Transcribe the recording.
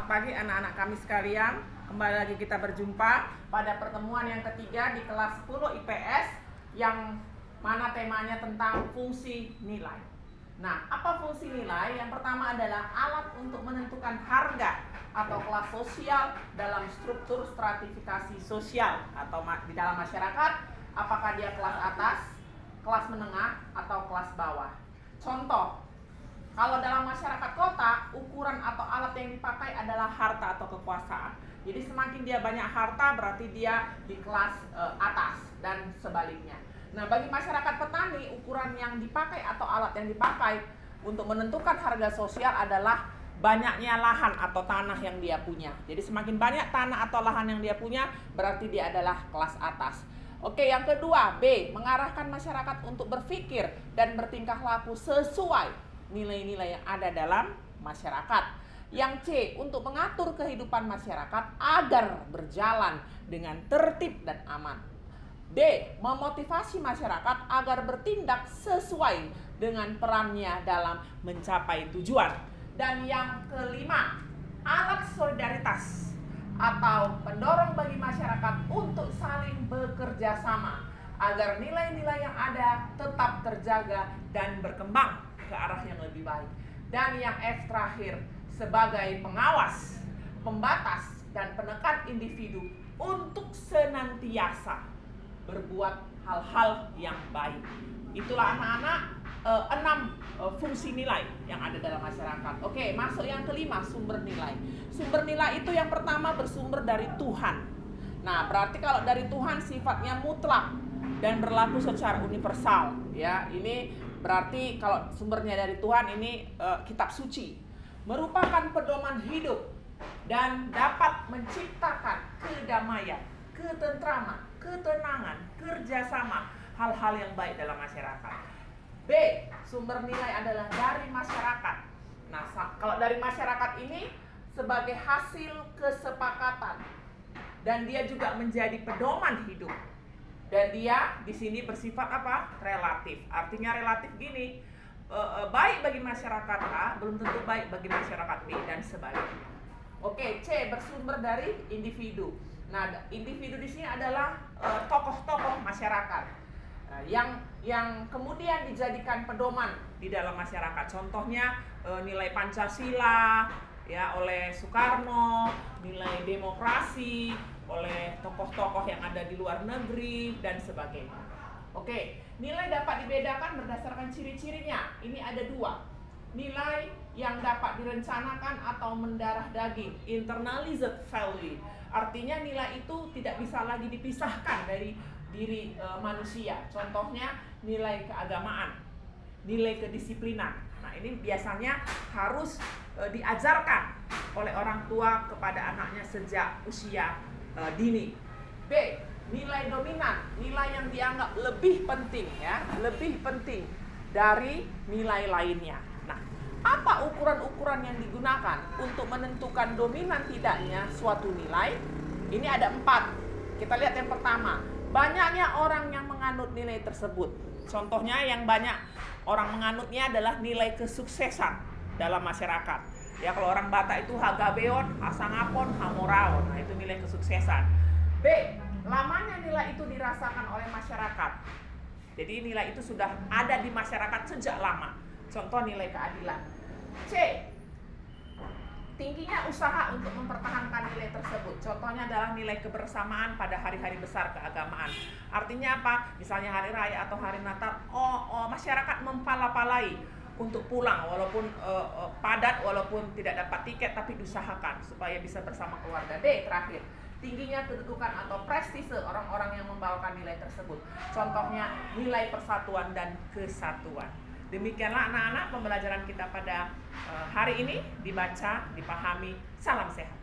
Pagi anak-anak kami sekalian, kembali lagi kita berjumpa pada pertemuan yang ketiga di kelas 10 IPS yang mana temanya tentang fungsi nilai. Nah, apa fungsi nilai? Yang pertama adalah alat untuk menentukan harga atau kelas sosial dalam struktur stratifikasi sosial atau di dalam masyarakat, apakah dia kelas atas, kelas menengah, atau kelas bawah. Contoh, kalau dalam masyarakat kota, ukuran atau alat yang dipakai adalah harta atau kekuasaan. Jadi semakin dia banyak harta, berarti dia di kelas atas dan sebaliknya. Nah, bagi masyarakat petani, ukuran yang dipakai atau alat yang dipakai untuk menentukan harga sosial adalah banyaknya lahan atau tanah yang dia punya. Jadi semakin banyak tanah atau lahan yang dia punya, berarti dia adalah kelas atas. Oke, yang kedua, B, mengarahkan masyarakat untuk berpikir dan bertingkah laku sesuai nilai-nilai yang ada dalam masyarakat. Yang C, untuk mengatur kehidupan masyarakat agar berjalan dengan tertib dan aman. D, memotivasi masyarakat agar bertindak sesuai dengan perannya dalam mencapai tujuan. Dan yang kelima, alat solidaritas atau pendorong bagi masyarakat untuk saling bekerja sama agar nilai-nilai yang ada tetap terjaga dan berkembang ke arah yang lebih baik. Dan yang F terakhir, sebagai pengawas, pembatas, dan penekan individu untuk senantiasa berbuat hal-hal yang baik. Itulah anak-anak 6 fungsi nilai yang ada dalam masyarakat. Oke, masuk yang kelima, sumber nilai. Sumber nilai itu yang pertama bersumber dari Tuhan. Nah, berarti kalau dari Tuhan sifatnya mutlak dan berlaku secara universal, ya. Ini berarti kalau sumbernya dari Tuhan ini kitab suci, merupakan pedoman hidup dan dapat menciptakan kedamaian, ketentraman, ketenangan, kerjasama, hal-hal yang baik dalam masyarakat. B, sumber nilai adalah dari masyarakat. Nah, kalau dari masyarakat ini sebagai hasil kesepakatan dan dia juga menjadi pedoman hidup. Dan dia di sini bersifat apa? Relatif. Artinya relatif gini, baik bagi masyarakat A belum tentu baik bagi masyarakat B dan sebaliknya. Oke, C, bersumber dari individu. Nah, individu di sini adalah tokoh-tokoh masyarakat yang kemudian dijadikan pedoman di dalam masyarakat. Contohnya nilai Pancasila ya oleh Soekarno, nilai demokrasi oleh tokoh-tokoh yang ada di luar negeri dan sebagainya. Oke, nilai dapat dibedakan berdasarkan ciri-cirinya. Ini ada 2. Nilai yang dapat direncanakan atau mendarah daging, internalized value. Artinya nilai itu tidak bisa lagi dipisahkan dari diri manusia. Contohnya nilai keagamaan, nilai kedisiplinan. Nah, ini biasanya harus diajarkan oleh orang tua kepada anaknya sejak usia dini. B, nilai dominan, nilai yang dianggap lebih penting ya, lebih penting dari nilai lainnya. Nah, apa ukuran-ukuran yang digunakan untuk menentukan dominan tidaknya suatu nilai? Ini ada 4. Kita lihat yang pertama, banyaknya orang yang menganut nilai tersebut. Contohnya yang banyak orang menganutnya adalah nilai kesuksesan dalam masyarakat. Ya, kalau orang Batak itu hagabeon, hasangapon, hamoraon. Nah, itu nilai kesuksesan. B, lamanya nilai itu dirasakan oleh masyarakat. Jadi nilai itu sudah ada di masyarakat sejak lama. Contoh nilai keadilan. C, tingginya usaha untuk mempertahankan nilai tersebut. Contohnya adalah nilai kebersamaan pada hari-hari besar keagamaan. Artinya apa? Misalnya hari raya atau hari Natal, masyarakat mempala-palai untuk pulang walaupun padat, walaupun tidak dapat tiket, tapi diusahakan supaya bisa bersama keluarga. D, terakhir, tingginya kedudukan atau prestise orang-orang yang membawakan nilai tersebut. Contohnya nilai persatuan dan kesatuan. Demikianlah anak-anak pembelajaran kita pada hari ini, dibaca, dipahami. Salam sehat.